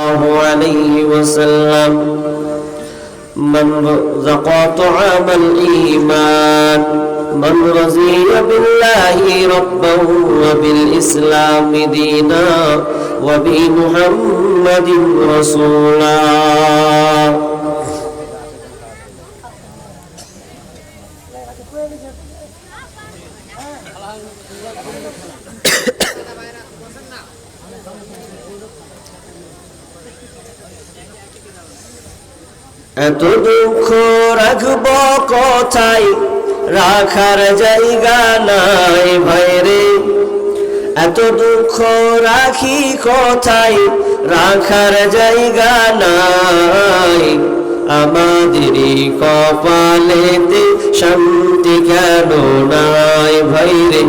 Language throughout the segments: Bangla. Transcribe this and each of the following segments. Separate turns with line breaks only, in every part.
الله عليه وسلم من ذاق طعام الإيمان من رضي بالله ربا وبالإسلام دينا وبمحمد رسولا এত দুঃখ রাখবো কোথায় রাখার জায়গা নাই ভাইরে এত দুঃখ রাখি কোথায় রাখার জায়গা নাই আমাদেরই কপালেতে শান্তি কেন নাই ভাইরে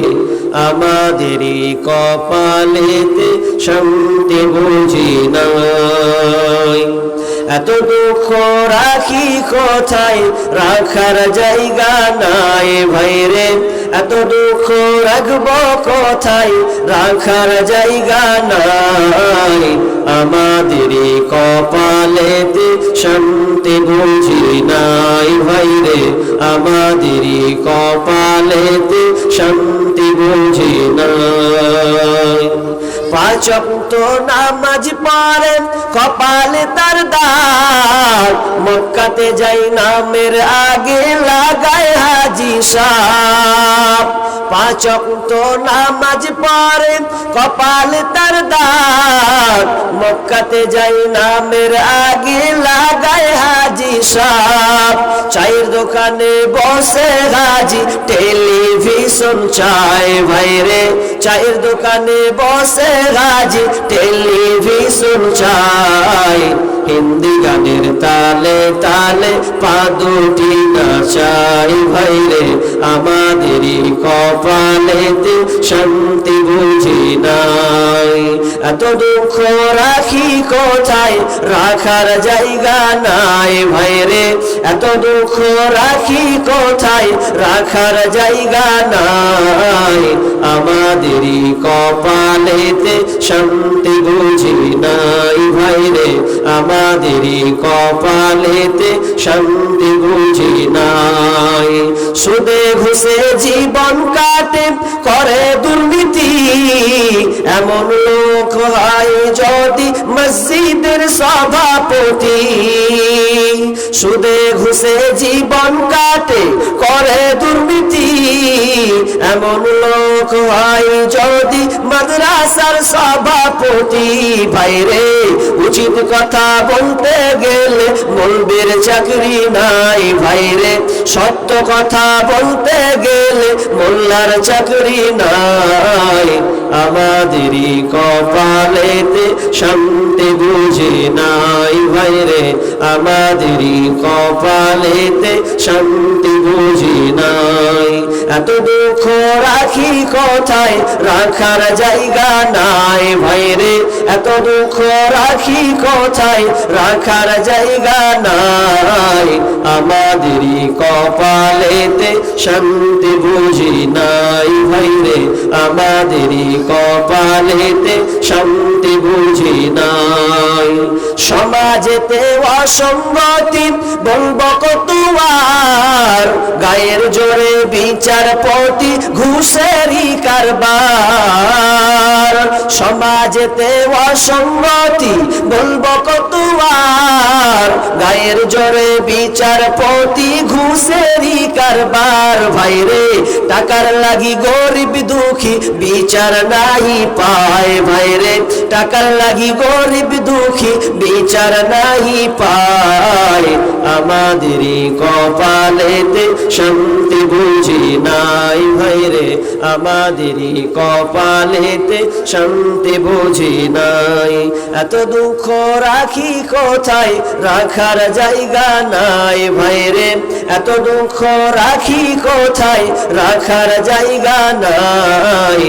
আমাদেরই কপালেতে শান্তি বুঝি নাই এত দুঃখ রাখি কোথায় রাখার জায়গা নাই ভাইরে এত দুঃখ রাখবো কোথায় রাখার জায়গা নাই আমাদেরই কপালেতে শান্তি বুঝি নাই ভাইরে আমাদেরই কপালেতে শান্তি বুঝি নাই পাঁচ ওয়াক্ত নামাজ পড়ে কপালে তার দাগ মক্কাতে যাই নামের আগে লাগায় হাজি সাহেব পাঁচ ওয়াক্ত নামাজ পড়ে কপালে তার দাগ মক্কাতে যাই নামের আগে লাগায় হাজি সাহেব চায়ের দোকানে বসে হাজি টেলিভিশন চায় ভাইরে চায়ের দোকানে বসে হাজি টেলিভিশন চায় হিন্দি গানের তালে তালে পা দুটি নাচাই ভাইরে আমাদেরই কপালেতে শান্তি বুঝি নাই এত দুঃখ রাখি কোথায় রাখার জায়গা নাই ভাইরে এত দুঃখ রাখি কোথায় রাখার জায়গা নাই আমাদেরই কপালেতে শান্তি বুঝি নাই ভাইরে আমাদেরই কপালেতে শান্তি বুঝি নাই সুদে ঘুষে জীবন কাটে করে দুর্নীতি এমন লোক হয় যদি মসজিদের সভাপতি সুদে ঘুষে জীবন কাটে করে দুর্নীতি এমন লোক হয় যদি মাদ্রাসার সভাপতি ভাইরে উচিত কথা বলতে গেলে মৌলবীর চাকরি নাই ভাইরে সত্য কথা বলতে গেলে মোল্লার চাকরি নাই আমাদেরই কপালেতে শান্তি বুঝি নাই ভাইরে আমাদেরই কপালেতে শান্তি বুঝি নাই এত দুঃখ রাখি কোথায় রাখার জায়গা নাই ভাইরে এত দুঃখ রাখি কোথায় রাখার জায়গা নাই আমাদেরই কপালেতে শান্তি বুঝি নাই ভাইরে আমাদেরই কপালেতে শান্তি বুঝি নাই সমাজেতে অসঙ্গতি বলবো কতবার গায়ের জোরে বিচারপতি ঘুষেরই কারবার সমাজেতে অসঙ্গতি বলবো কতবার গায়ের জোরে বিচারপতি ঘুষেরই কারবার ভাইরে টাকার লাগি গরিব দুঃখী বিচার নাই পায় ভাইরে টাকার লাগি গরিব দুঃখী বিচার নাই পায় আমাদেরই কপালেতে শান্তি বুঝি নাই ভাইরে আমাদেরই কপালেতে শান্তি বুঝি নাই এত দুঃখ রাখি কোথায় রাখার জায়গা নাই ভাইরে এত দুঃখ রাখি কোথায় রাখার জায়গা নাই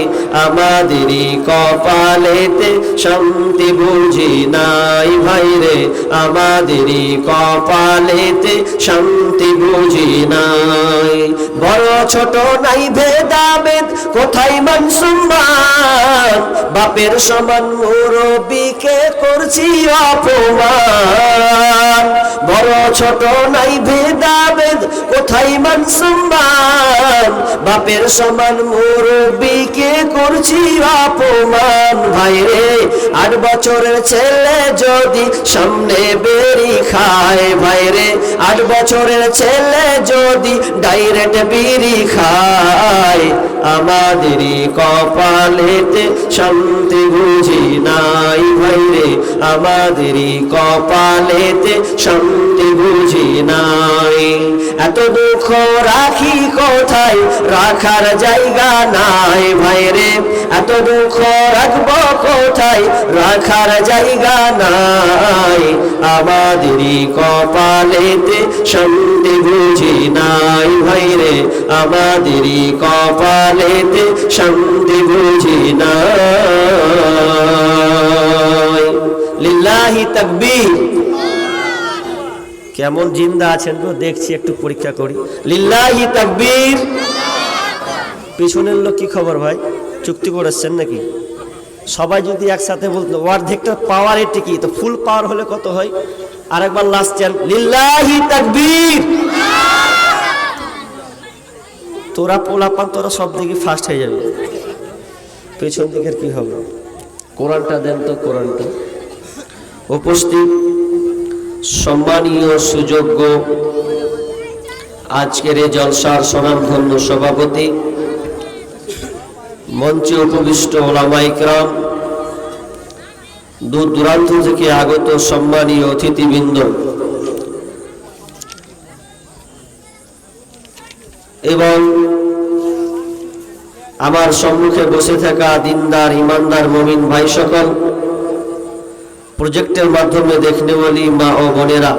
আমাদেরই কপালেতে শান্তি বুঝি না নাই ভাইরে আমাদেরই কপালেতে শান্তি বুঝি নাই। বড় ছোট নাই ভেদাভেদ কোথায় মান সম্মান, বাপের সমান মুরব্বিকে করছি অপমান। বড় ছোট নাই ভেদাভেদ কোথায় মান সম্মান, বাপের সমান মুরব্বিকে করছি অপমান। ভাইরে 8 বছরের ছেলে যদি সামনে বেরি খায়, ভাইরে 8 বছরের ছেলে যদি ডাইরেক্ট বিড়ি খায়, আমাদেরই কপালেতে শান্তি বুঝি নাই ভাইরে আমাদেরই কপালেতে শান্তি বুঝি নাই। এত দুঃখ রাখি কোথায় রাখার জায়গা নাই ভাইরে, এত দুঃখ রাখবো কোথায় রাখার জায়গা নাই, আমাদেরই কপালেতে শান্তি বুঝি নাই ভাইরে আমাদেরই কপালেতে শান্তি বুঝি নাই। লিল্লাহি তাকবীর। কেমন জিন্দা আছেন গো দেখছি, একটু পরীক্ষা করি। লিল্লাহি তাকবীর। পিছনের লোক কি খবর ভাই, চুক্তি করেছেন নাকি? সবাই যদি একসাথে বলতো অর্ধেকটা পাওয়ার টিকি, তো ফুল পাওয়ার হলে কত হয়? আরেকবার লাস্ট চান, লিল্লাহি তাকবীর। তোরা পোলাপান তোরা সব দিকে ফার্স্ট হয়ে যাবে, পেছন দিকের কি হবে? কোরআনটা দেন তো, কোরআনটা। উপস্থিত সম্মানীয় সুযোগ্য আজকের এই জলসার স্বনামধন্য সভাপতি, মঞ্চে উপবিষ্ট ওলামা ইকরাম, দূর দূরান্ত থেকে আগত সম্মানীয় অতিথিবৃন্দ এবং আমার সম্মুখে বসে থাকা দিনদার ইমানদার মুমিন ভাই সকল, প্রজেক্টের মাধ্যমে দেখনেওয়ালি মা ও বোনেরা,